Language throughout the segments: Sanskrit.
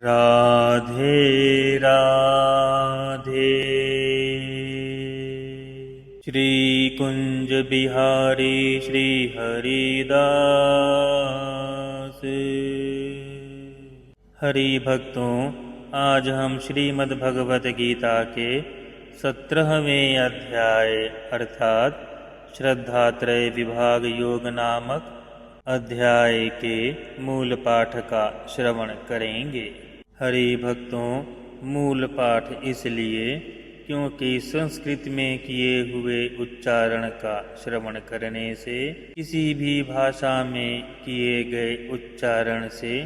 राधे राधे। श्री कुंज बिहारी श्री हरिदास। हरि भक्तों, आज हम श्रीमद् भगवत गीता के 17वें अध्याय अर्थात श्रद्धात्रय विभाग योग नामक अध्याय के मूल पाठ का श्रवण करेंगे। हरि भक्तों, मूल पाठ इसलिए क्योंकि संस्कृत में किए हुए उच्चारण का श्रवण करने से किसी भी भाषा में किए गए उच्चारण से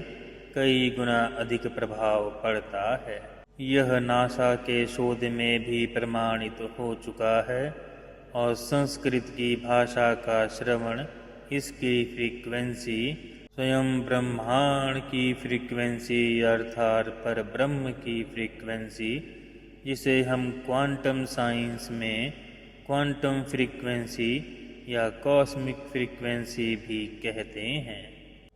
कई गुना अधिक प्रभाव पड़ता है। यह नासा के शोध में भी प्रमाणित हो चुका है और संस्कृत की भाषा का श्रवण इसकी फ्रीक्वेंसी स्वयं ब्रह्मांड की फ्रीक्वेंसी अर्थात पर ब्रह्म की फ्रीक्वेंसी, जिसे हम क्वांटम साइंस में क्वांटम फ्रीक्वेंसी या कॉस्मिक फ्रीक्वेंसी भी कहते हैं।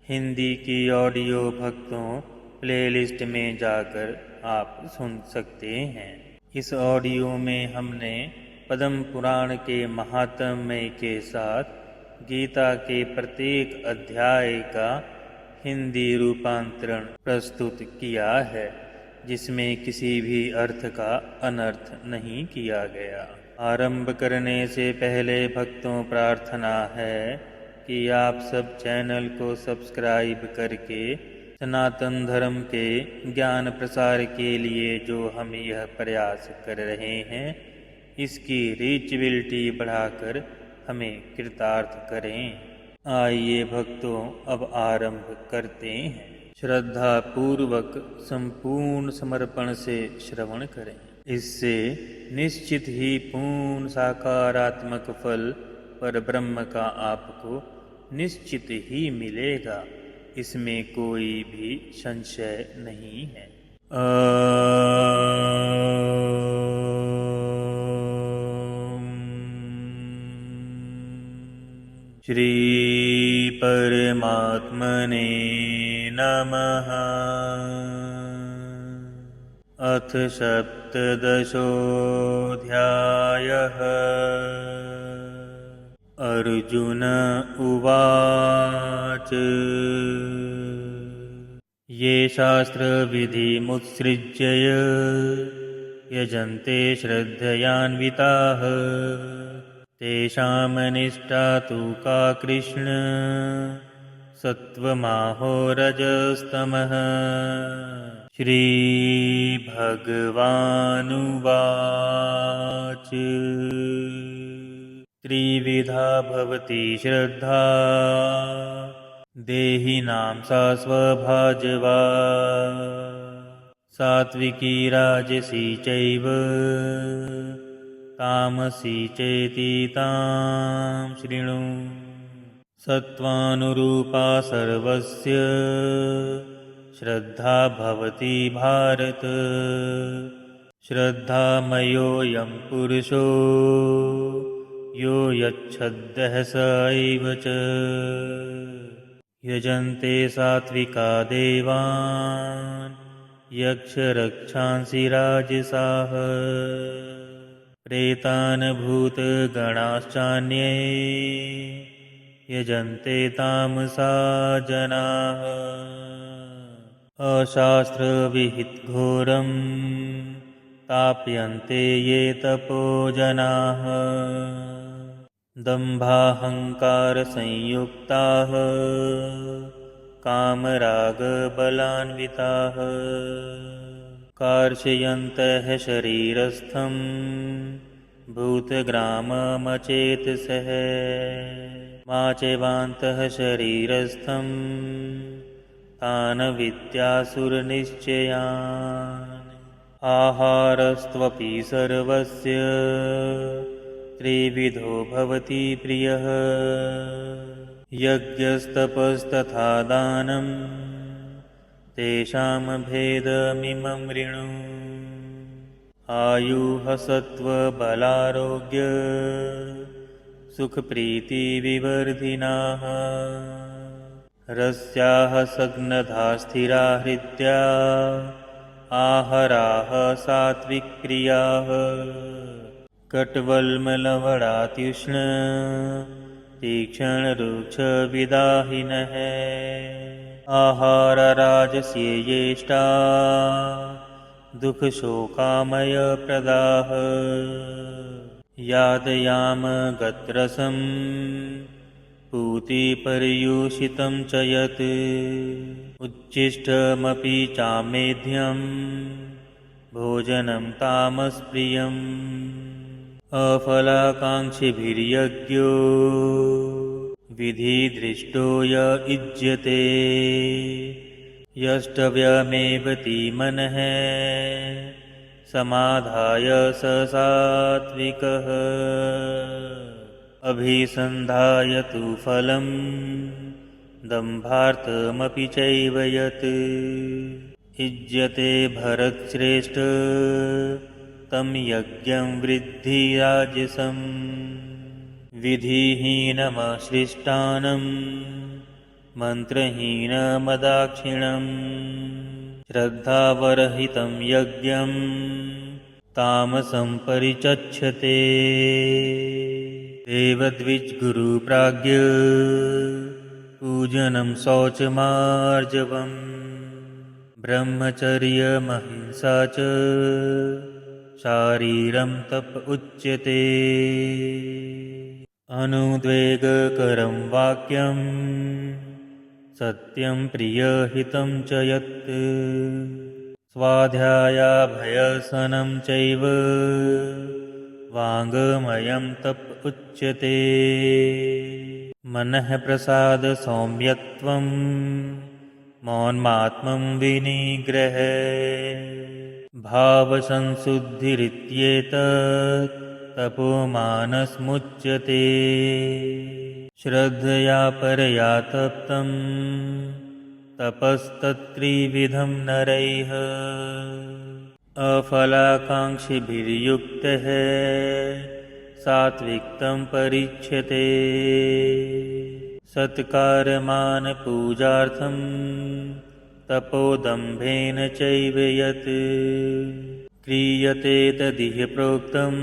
हिंदी की ऑडियो भक्तों प्लेलिस्ट में जाकर आप सुन सकते हैं। इस ऑडियो में हमने पद्म पुराण के महात्म्य के साथ गीता के प्रत्येक अध्याय का हिंदी रूपांतरण प्रस्तुत किया है, जिसमें किसी भी अर्थ का अनर्थ नहीं किया गया। आरंभ करने से पहले भक्तों प्रार्थना है कि आप सब चैनल को सब्सक्राइब करके सनातन धर्म के ज्ञान प्रसार के लिए जो हम यह प्रयास कर रहे हैं, इसकी रीचबिलिटी बढ़ाकर हमें कृतार्थ करें। आइए भक्तों, अब आरंभ करते हैं। श्रद्धा पूर्वक संपूर्ण समर्पण से श्रवण करें। इससे निश्चित ही पूर्ण सकारात्मक फल पर ब्रह्म का आपको निश्चित ही मिलेगा, इसमें कोई भी संशय नहीं है। श्री परमात्मने नमः। अथ सप्तदशोऽध्यायः। अर्जुन उवाच। ये शास्त्रविधिमुत्सृज्य यजन्ते श्रद्धयान्विताः तेषां निष्ठा तु का कृष्ण सत्त्वमाहो रजस्तमः। श्रीभगवानुवाच। त्रिविधा भवति श्रद्धा देहिनां सा स्वभाजवा सात्विकी राजसी चैव तामसी चेति तां शृणु। सत्त्वानुरूपा सर्वस्य श्रद्धा भवति भारत। श्रद्धामयोऽयं पुरुषो यो यच्छ्रद्धः स एव च। यजन्ते सात्विका देवान् यक्षरक्षांसि राजसाः प्रेतान् भूतगणाश्चान्ये यजन्ते तामसा जनाः। अशास्त्रविहितघोरं ताप्यन्ते ये तपो जनाः दम्भाहङ्कारसंयुक्ताः कामरागबलान्विताः कार्षयन्तः शरीरस्थं भूतग्राममचेतसः माचैवान्तः शरीरस्थं तान् विद्यासुरनिश्चयान्। आहारस्त्वपि सर्वस्य त्रिविधो भवति प्रियः यज्ञस्तपस्तथा दानं तेषां भेदमिमं ऋणु। आयुः सत्त्वबलारोग्य सुखप्रीतिविवर्धिनाः रस्याः सघ्नधा स्थिरा हृद्या आहाराः सात्विक्रियाः कट्वल्मलवणात्युष्ण तीक्ष्णरुक्षविदाहिनः आहारराजस्येष्टा दुःखशोकामयप्रदाः यादयाम गत्रसं पूतिपर्यूषितं च यत् उच्छिष्टमपि चामेध्यं भोजनं तामसप्रियम् अफलाकाङ्क्षिभिर्यज्ञो विधिदृष्टो य युज्यते यष्टव्यमेव तीमनः समाधाय स सात्विकः अभिसन्धाय तु फलं दम्भार्थमपि चैव यत् युज्यते भरतश्रेष्ठ तं यज्ञं वृद्धि राजसम् विधिहीनमसृष्टानं मन्त्रहीनमदाक्षिणं श्रद्धावरहितं यज्ञं तामसं परिचक्षते देवद्विजगुरुप्राज्ञ पूजनं शौचमार्जवम् ब्रह्मचर्यमहिंसा च शारीरं तप उच्यते अनुद्वेगकरं वाक्यं सत्यं प्रियहितं च यत् स्वाध्यायाभ्यसनं चैव वाङ्मयं तप उच्यते मनः प्रसाद सौम्यत्वं मौनमात्मं विनिग्रह भावसंशुद्धिरित्येतत् तपोमानसमुच्यते श्रद्धया परया तप्तं तपस्तत्त्रिविधं नरैः अफलाकाङ्क्षिभिर्युक्तः सात्विकं परीक्ष्यते सत्कारमानपूजार्थं तपोदम्भेन चैव यत् क्रियते तदिह प्रोक्तं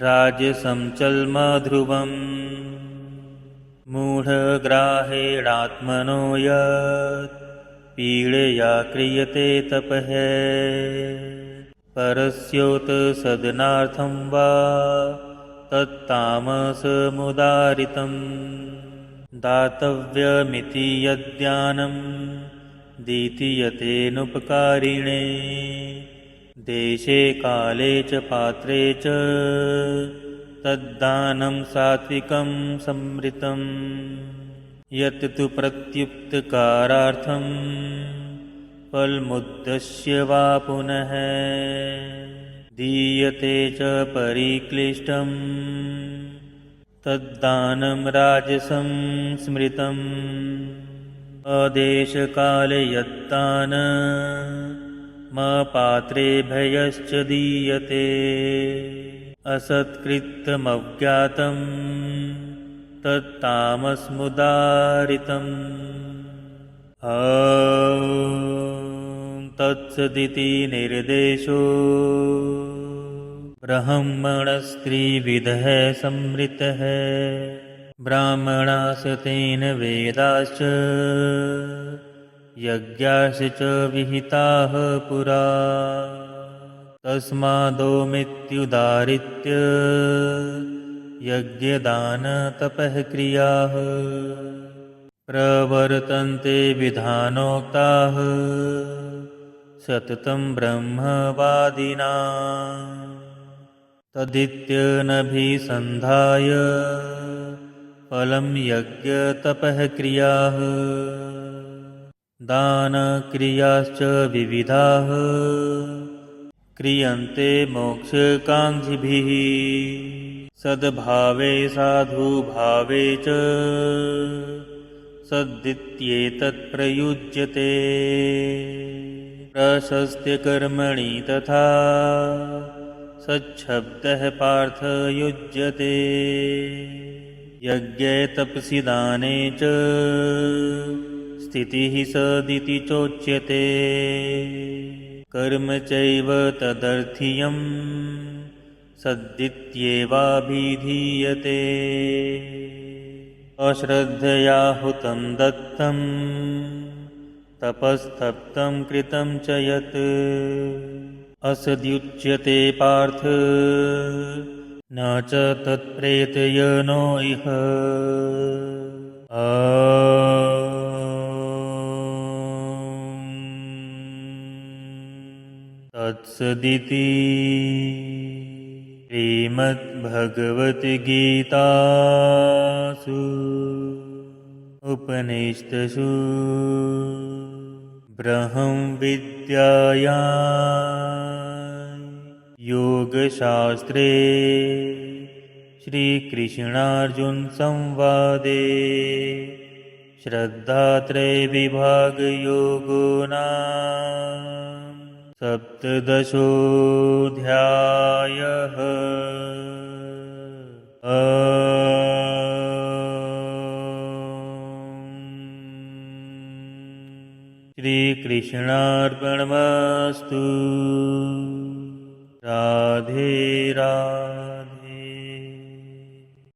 राजसं चल्मध्रुवम् मूढग्राहेणात्मनो यत् पीडया क्रियते तपः परस्योतसदनार्थं वा तत्तामसमुदारितम् दातव्यमिति यद्दानं दीयतेनुपकारिणे देशे काले च पात्रे च तद्दानं सात्विकं संवृतं यत् तु प्रत्युपकारार्थं फलमुद्देश्य वा पुनः दीयते च परिक्लिष्टं तद्दानं राजसं स्मृतम् अदेशकाले यद्दानमपात्रेभ्यश्च दीयते असत्कृतमज्ञातं तत्तामसमुदारितम् तत्सदिति निर्देशो ब्राह्मणस्त्रिविधः संवृतः ब्राह्मणास् तेन वेदाश्च यज्ञाश्च विहिताः पुरा तस्मादोमित्युदाहृत्य यज्ञदानतपः क्रियाः प्रवर्तन्ते विधानोक्ताः सततं ब्रह्मवादिनां तदित्यनभिसन्धाय फलं यज्ञतपः क्रियाः दानक्रियाश्च विविधाः क्रियन्ते मोक्षकाङ्क्षिभिः सद्भावे साधुभावे च सदित्येतत् प्रयुज्यते प्रशस्त्यकर्मणि तथा सच्छब्दः पार्थ युज्यते यज्ञे तपसि दाने च स्थितिः सदिति चोच्यते। कर्म चैव तदर्थीयं सद्दित्येवाभिधीयते। अश्रद्धया हुतं दत्तं तपस्तप्तं कृतं च यत् असद्युच्यते पार्थ न च तत्प्रेतयनो इह। तत्सदिति श्रीमद्भगवद्गीतासु उपनिषत्सु ब्रह्मविद्यायां योगशास्त्रे श्रीकृष्णार्जुनसंवादे श्रद्धात्रयविभागयोगो नाम सप्तदशोऽध्यायः। श्रीकृष्णार्पणमस्तु। राधे राधे।